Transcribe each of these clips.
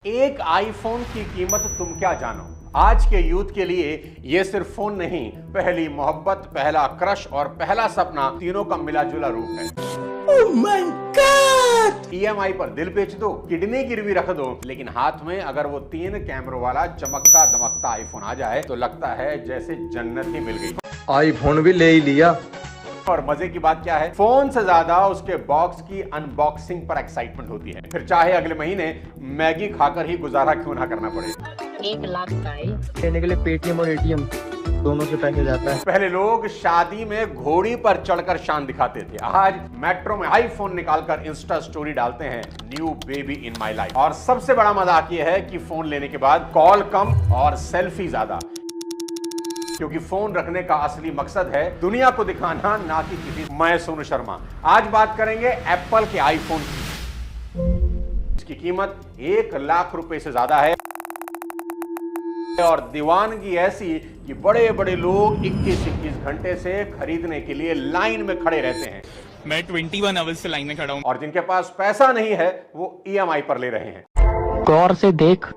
एक आईफोन की कीमत तुम क्या जानो। आज के यूथ के लिए ये सिर्फ फोन नहीं, पहली मोहब्बत, पहला क्रश और पहला सपना, तीनों का मिला जुला रूप है। Oh my God! EMI पर दिल बेच दो, किडनी गिरवी रख दो, लेकिन हाथ में अगर वो 3 कैमरों वाला चमकता दमकता आईफोन आ जाए तो लगता है जैसे जन्नत ही मिल गई। आईफोन भी ले ही लिया। और मजे की बात क्या है, फोन से ज्यादा उसके बॉक्स की अनबॉक्सिंग पर एक्साइटमेंट होती है। फिर चाहे अगले महीने मैगी खाकर ही गुजारा क्यों ना करना पड़े। 1 लाख का है। लेने के लिए पेटीएम और एटीएम दोनों से पैसे जाता है। पहले लोग शादी में घोड़ी पर चढ़कर शान दिखाते थे, आज मेट्रो में आईफोन निकालकर इंस्टा स्टोरी डालते हैं, new baby in my life. और सबसे बड़ा मजाक यह है कि फोन लेने के बाद कॉल कम और सेल्फी ज्यादा, क्योंकि फोन रखने का असली मकसद है दुनिया को दिखाना, ना कि किसी। मैं सोनू शर्मा, आज बात करेंगे एप्पल के आईफोन की। इसकी कीमत 1 लाख रुपए से ज्यादा है और दीवानगी ऐसी कि बड़े बड़े लोग 21-21 घंटे से खरीदने के लिए लाइन में खड़े रहते हैं। मैं 21 आवर्स से लाइन में खड़ा हूं। और जिनके पास पैसा नहीं है वो EMI पर ले रहे हैं। गौर से देख,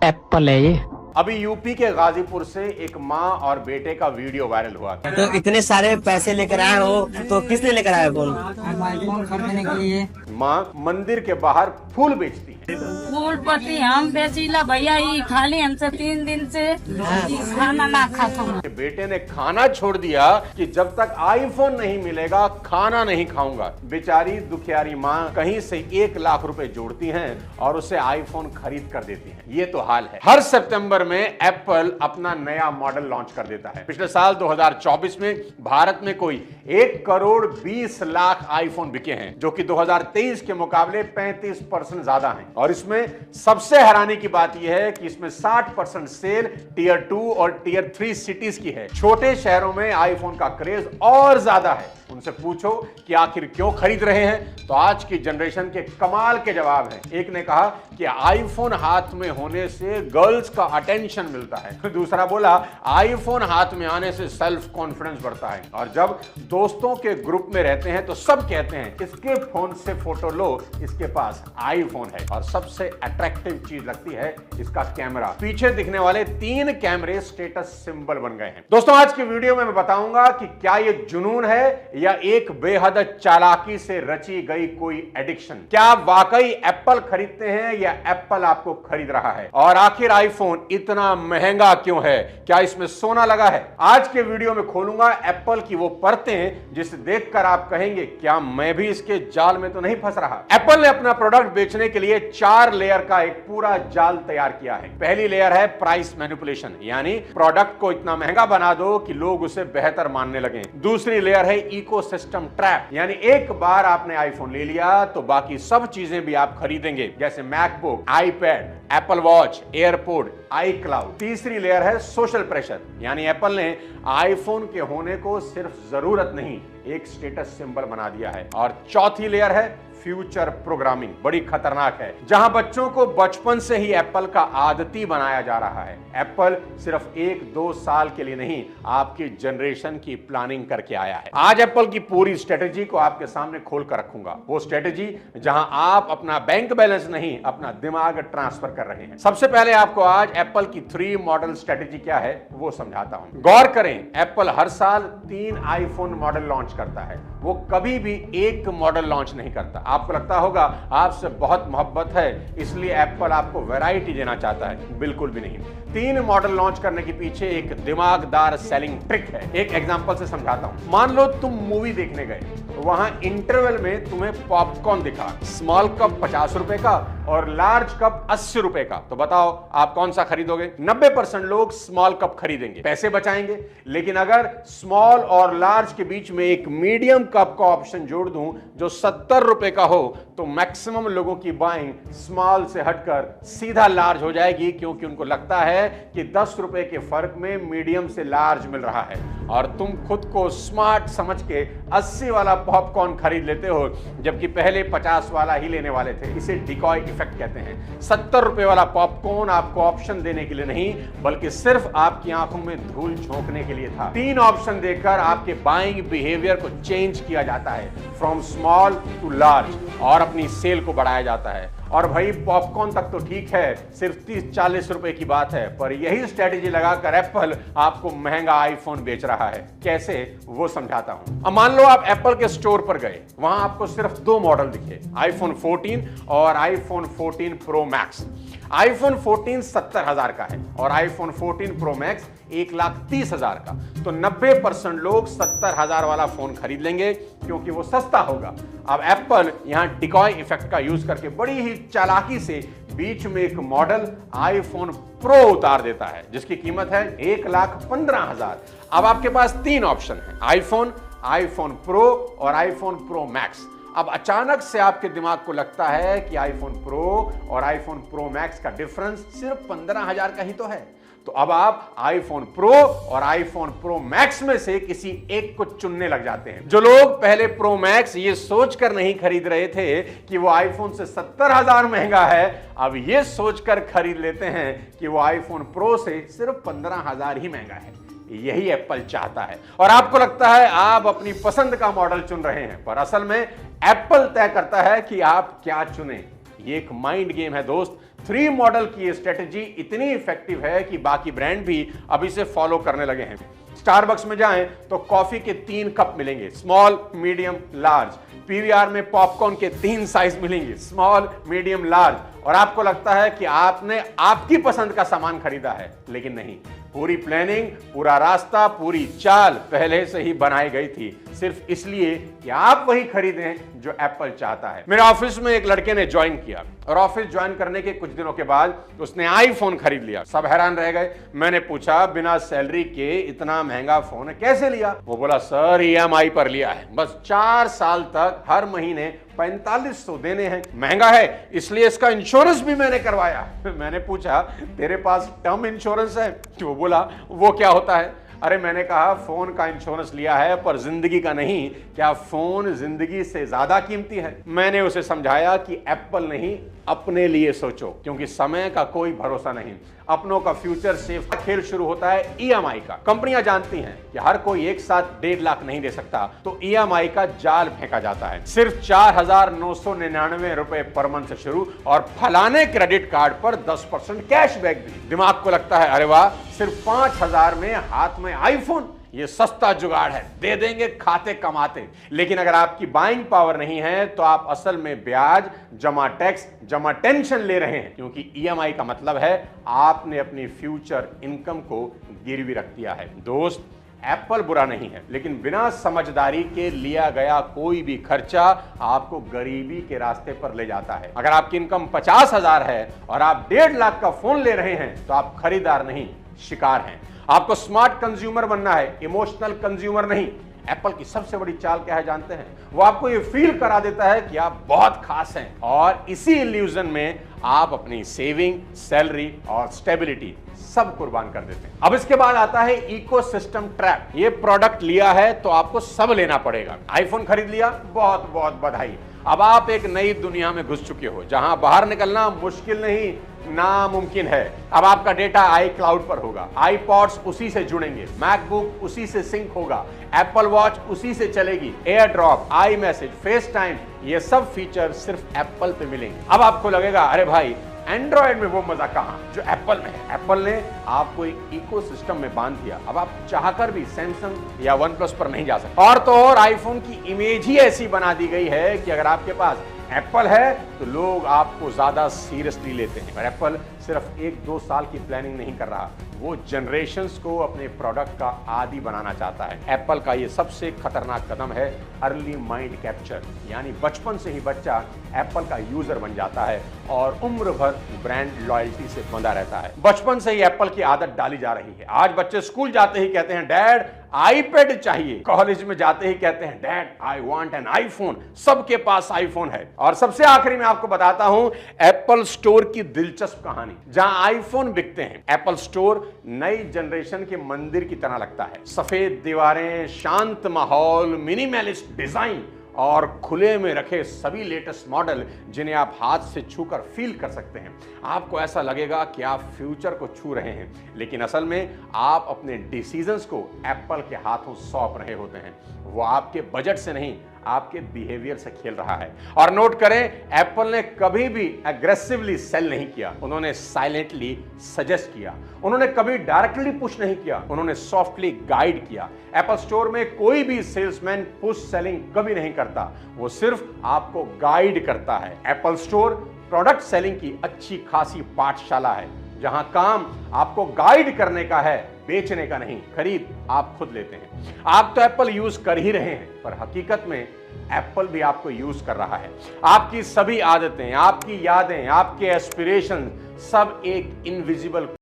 एप्पल है ये। अभी यूपी के गाजीपुर से एक माँ और बेटे का वीडियो वायरल हुआ। तो इतने सारे पैसे लेकर आए हो तो किस लिए लेकर आए फोन? आईफोन खरीदने के लिए। माँ मंदिर के बाहर फूल बेचती है। फूल पत्ती हम बेचीला भैया, ये खाली हमसे 3 दिन से खाना ना खाता हूँ। बेटे ने खाना छोड़ दिया कि जब तक आईफोन नहीं मिलेगा खाना नहीं खाऊंगा। बेचारी दुखियारी माँ कहीं से 1 लाख रुपए जोड़ती हैं और उसे आईफोन खरीद कर देती हैं। ये तो हाल है। हर सितंबर में एप्पल अपना नया मॉडल लॉन्च कर देता है। पिछले साल 2024 में भारत में कोई 1 करोड़ 20 लाख आईफोन बिके हैं, जो कि 2023 के मुकाबले 35% ज्यादा हैं। और इसमें सबसे हैरानी की बात यह है कि इसमें 60% सेल टियर 2 और टियर 3 सिटीज की है। छोटे शहरों में आईफोन का क्रेज और ज्यादा है। उनसे पूछो कि आखिर क्यों खरीद रहे हैं, तो आज की जनरेशन के कमाल के जवाब हैं। एक ने कहा कि आईफोन हाथ में होने से गर्ल्स का अटेंशन मिलता है। दूसरा बोला आईफोन हाथ में आने से सेल्फ कॉन्फिडेंस बढ़ता है। और जब दोस्तों के ग्रुप में रहते हैं तो सब कहते हैं इसके फोन से फोटो लो, इसके पास आईफोन है। और सबसे अट्रैक्टिव चीज लगती है इसका कैमरा। पीछे दिखने वाले 3 कैमरे स्टेटस सिंबल बन गए हैं। दोस्तों, आज की वीडियो में मैं बताऊंगा कि क्या ये जुनून है या एक बेहद चालाकी से रची गई कोई एडिक्शन। क्या आप वाकई एप्पल खरीदते हैं या एप्पल आपको खरीद रहा है? और आखिर आईफोन इतना महंगा क्यों है? क्या इसमें सोना लगा है? आज के वीडियो में खोलूंगा एप्पल की वो परतें जिसे देखकर आप कहेंगे क्या मैं भी इसके जाल में तो नहीं फंस रहा। एप्पल ने अपना प्रोडक्ट बेचने के लिए 4 लेयर का एक पूरा जाल तैयार किया है। पहली लेयर है प्राइस मैनिपुलेशन, यानी प्रोडक्ट को इतना महंगा बना दो कि लोग उसे बेहतर मानने लगे। दूसरी लेयर है इकोसिस्टम ट्रैप, यानी एक बार आपने आईफोन ले लिया तो बाकी सब चीजें भी आप खरीदेंगे, जैसे MacBook, iPad, Apple watch, airport, iCloud। तीसरी लेयर है सोशल प्रेशर, यानी एप्पल ने आईफोन के होने को सिर्फ जरूरत नहीं, एक स्टेटस सिंबल बना दिया है। और चौथी लेयर है फ्यूचर प्रोग्रामिंग, बड़ी खतरनाक है, जहां बच्चों को बचपन से ही एप्पल का आदती बनाया जा रहा है। एप्पल सिर्फ 1-2 साल के लिए नहीं, आपकी जनरेशन की प्लानिंग करके आया है। आज एप्पल की पूरी स्ट्रेटेजी को आपके सामने खोल कर रखूंगा, वो स्ट्रेटेजी जहां आप अपना बैंक बैलेंस नहीं, अपना दिमाग ट्रांसफर कर रहे हैं। सबसे पहले आपको आज एप्पल की 3 मॉडल स्ट्रेटेजी क्या है वो समझाता हूं। गौर करें, एप्पल हर साल 3 आईफोन मॉडल लॉन्च करता है, वो कभी भी एक मॉडल लॉन्च नहीं करता। आपको लगता होगा आपसे बहुत मोहब्बत है इसलिए एप्पल आपको वैरायटी देना चाहता है, बिल्कुल भी नहीं। 3 मॉडल लॉन्च करने के पीछे एक दिमागदार सेलिंग ट्रिक है। एक एग्जांपल से समझाता हूं। मान लो तुम मूवी देखने गए, वहां इंटरवल में तुम्हें पॉपकॉर्न दिखा, स्मॉल कप 50 रुपए का और लार्ज कप 80 रुपए का, तो बताओ आप कौन सा खरीदोगे? 90% लोग स्मॉल कप खरीदेंगे, पैसे बचाएंगे। लेकिन अगर स्मॉल और लार्ज के बीच में एक मीडियम कप का ऑप्शन जोड़ दूं जो 70 रुपए का हो, तो मैक्सिमम लोगों की बाइंग स्मॉल से हटकर सीधा लार्ज हो जाएगी, क्योंकि उनको लगता है कि 10 रुपए के फर्क में मीडियम से लार्ज मिल रहा है। और तुम खुद को स्मार्ट समझ के 80 वाला पॉपकॉर्न खरीद लेते हो, जबकि पहले 50 वाला ही लेने वाले थे। इसे डिकॉय इफेक्ट कहते हैं। 70 रुपए वाला पॉपकॉर्न आपको ऑप्शन देने के लिए नहीं, बल्कि सिर्फ आपकी आंखों में धूल झोंकने के लिए था। 3 ऑप्शन देकर आपके बाइंग बिहेवियर को चेंज किया जाता है, फ्रॉम स्मॉल टू लार्ज, और अपनी सेल को बढ़ाया जाता है। और भाई पॉपकॉर्न तक तो ठीक है, सिर्फ 30-40 रुपए की बात है, पर यही स्ट्रेटेजी लगाकर एप्पल आपको महंगा आईफोन बेच रहा है। कैसे, वो समझाता हूं। अब मान लो आप एप्पल के स्टोर पर गए, वहां आपको सिर्फ 2 मॉडल दिखे, आईफोन 14 और आईफोन 14 प्रो मैक्स। आईफोन 14 70,000 का है और आईफोन 14 प्रो मैक्स 1,30,000 का। तो 90% लोग 70,000 वाला फोन खरीद लेंगे क्योंकि वो सस्ता होगा। अब एप्पल यहां डिकॉय इफेक्ट का यूज करके बड़ी ही चालाकी से बीच में एक मॉडल आईफोन प्रो उतार देता है जिसकी कीमत है 1,15,000। अब आपके पास 3 ऑप्शन है, आईफोन, आईफोन प्रो और आईफोन प्रो मैक्स। अब अचानक से आपके दिमाग को लगता है कि आईफोन प्रो और आईफोन प्रो मैक्स का डिफरेंस सिर्फ 15,000 का ही तो है। तो अब आप आईफोन प्रो और आईफोन प्रो मैक्स में से किसी एक को चुनने लग जाते हैं। जो लोग पहले प्रो मैक्स ये सोचकर नहीं खरीद रहे थे कि वो आईफोन से 70,000 महंगा है, अब ये सोचकर खरीद लेते हैं कि वो आईफोन प्रो से सिर्फ 15,000 ही महंगा है। यही एप्पल चाहता है और आपको लगता है आप अपनी पसंद का मॉडल चुन रहे हैं, पर असल में एप्पल तय करता है कि आप क्या चुनें। ये एक माइंड गेम है दोस्त। 3 मॉडल की स्ट्रेटेजी इतनी इफेक्टिव है कि बाकी ब्रांड भी अब इसे फॉलो करने लगे हैं। स्टारबक्स में जाएं तो कॉफी के 3 कप मिलेंगे, स्मॉल, मीडियम, लार्ज। पीवीआर में पॉपकॉर्न के 3 साइज मिलेंगे, स्मॉल, मीडियम, लार्ज। और आपको लगता है कि आपने आपकी पसंद का सामान खरीदा है, लेकिन नहीं। पूरी प्लानिंग, पूरा रास्ता, पूरी चाल पहले से ही बनाई गई थी, सिर्फ इसलिए कि आप वही खरीदें जो एप्पल चाहता है। मेरे ऑफिस में एक लड़के ने ज्वाइन किया और ऑफिस ज्वाइन करने के कुछ दिनों के बाद उसने आईफोन खरीद लिया। सब हैरान रह गए। मैंने पूछा, बिना सैलरी के इतना महंगा फोन कैसे लिया? वो बोला, सर ईएमआई पर लिया है, बस 4 साल तक हर महीने 4500 देने हैं। महंगा है इसलिए इसका इंश्योरेंस भी मैंने करवाया। मैंने पूछा, तेरे पास टर्म इंश्योरेंस है? वो बोला, वो क्या होता है? अरे मैंने कहा, फोन का इंश्योरेंस लिया है पर जिंदगी का नहीं। क्या फोन जिंदगी से ज्यादा कीमती है? मैंने उसे समझाया कि एप्पल नहीं, अपने लिए सोचो, क्योंकि समय का कोई भरोसा नहीं। अपनों का फ्यूचर सेफ खेल शुरू होता है ईएमआई का। कंपनियां जानती हैं कि हर कोई एक साथ 1.5 लाख नहीं दे सकता, तो ईएमआई का जाल फेंका जाता है। सिर्फ 4,999 रुपए पर मंथ से शुरू और फलाने क्रेडिट कार्ड पर 10% कैशबैक भी। दिमाग को लगता है, अरे वाह, सिर्फ 5,000 में हाथ में आईफोन, ये सस्ता जुगाड़ है, दे देंगे खाते कमाते। लेकिन अगर आपकी बाइंग पावर नहीं है तो आप असल में ब्याज जमा टैक्स जमा टेंशन ले रहे हैं, क्योंकि ईएमआई का मतलब है आपने अपनी फ्यूचर इनकम को गिरवी रख दिया है। दोस्त, एप्पल बुरा नहीं है, लेकिन बिना समझदारी के लिया गया कोई भी खर्चा आपको गरीबी के रास्ते पर ले जाता है। अगर आपकी इनकम 50,000 है और आप 1.5 लाख का फोन ले रहे हैं तो आप खरीदार नहीं, शिकार हैं। आपको स्मार्ट कंज्यूमर बनना है, इमोशनल कंज्यूमर नहीं। एप्पल की सबसे बड़ी चाल क्या है जानते हैं? वो आपको ये फील करा देता है कि आप बहुत खास हैं और इसी इल्यूजन में आप अपनी सेविंग, सैलरी और स्टेबिलिटी सब कुर्बान कर देते हैं। अब इसके बाद आता है इकोसिस्टम ट्रैप। ये प्रोडक्ट लिया है तो आपको सब लेना पड़ेगा। आईफोन खरीद लिया, बहुत बहुत बधाई। अब आप एक नई दुनिया में घुस चुके हो जहां बाहर निकलना मुश्किल नहीं, नामुमकिन है। अब आपका डेटा आई क्लाउड पर होगा, आईपॉड्स उसी से जुड़ेंगे, मैकबुक उसी से सिंक होगा, एप्पल वॉच उसी से चलेगी, air drop, I message, face time, ये सब फीचर सिर्फ एप्पल पे मिलेंगे। अब आपको लगेगा, अरे भाई एंड्रॉयड में वो मजा कहां जो एप्पल में है। एप्पल ने आपको एक इकोसिस्टम में बांध दिया। अब आप चाहकर भी सैमसंग या वन प्लस पर नहीं जा सकते। और तो और आईफोन की इमेज ही ऐसी बना दी गई है कि अगर आपके पास एप्पल है तो लोग आपको ज्यादा सीरियसली लेते हैं। पर एप्पल सिर्फ 1-2 साल की प्लानिंग नहीं कर रहा, वो जनरेशंस को अपने प्रोडक्ट का आदी बनाना चाहता है। एप्पल का ये सबसे खतरनाक कदम है अर्ली माइंड कैप्चर, यानी बचपन से ही बच्चा एप्पल का यूजर बन जाता है और उम्र भर ब्रांड लॉयल्टी से बंधा रहता है। बचपन से ही एप्पल की आदत डाली जा रही है। आज बच्चे स्कूल जाते ही कहते हैं, डैड आईपैड चाहिए। कॉलेज में जाते ही कहते हैं, dad I want an iPhone. सबके पास आईफोन है। और सबसे आखिरी में आपको बताता हूं एप्पल स्टोर की दिलचस्प कहानी, जहां आईफोन बिकते हैं। एप्पल स्टोर नई जनरेशन के मंदिर की तरह लगता है। सफेद दीवारें, शांत माहौल, मिनिमलिस्ट डिजाइन और खुले में रखे सभी लेटेस्ट मॉडल जिन्हें आप हाथ से छूकर फील कर सकते हैं। आपको ऐसा लगेगा कि आप फ्यूचर को छू रहे हैं, लेकिन असल में आप अपने डिसीजंस को एप्पल के हाथों सौंप रहे होते हैं। वो आपके बजट से नहीं, आपके बिहेवियर से खेल रहा है। और नोट करें, एप्पल ने कभी भी एग्रेसिवली सेल नहीं किया, उन्होंने साइलेंटली सजेस्ट किया। उन्होंने कभी डायरेक्टली पुश नहीं किया, उन्होंने सॉफ्टली गाइड किया। एप्पल स्टोर में कोई भी सेल्समैन पुश सेलिंग कभी नहीं करता, वो सिर्फ आपको गाइड करता है। एप्पल स्टोर प्रोडक्ट सेलिंग की अच्छी खासी पाठशाला है, जहां काम आपको गाइड करने का है, बेचने का नहीं। खरीद आप खुद लेते हैं। आप तो एप्पल यूज कर ही रहे हैं, पर हकीकत में एप्पल भी आपको यूज कर रहा है। आपकी सभी आदतें, आपकी यादें, आपके एस्पिरेशन सब एक इनविजिबल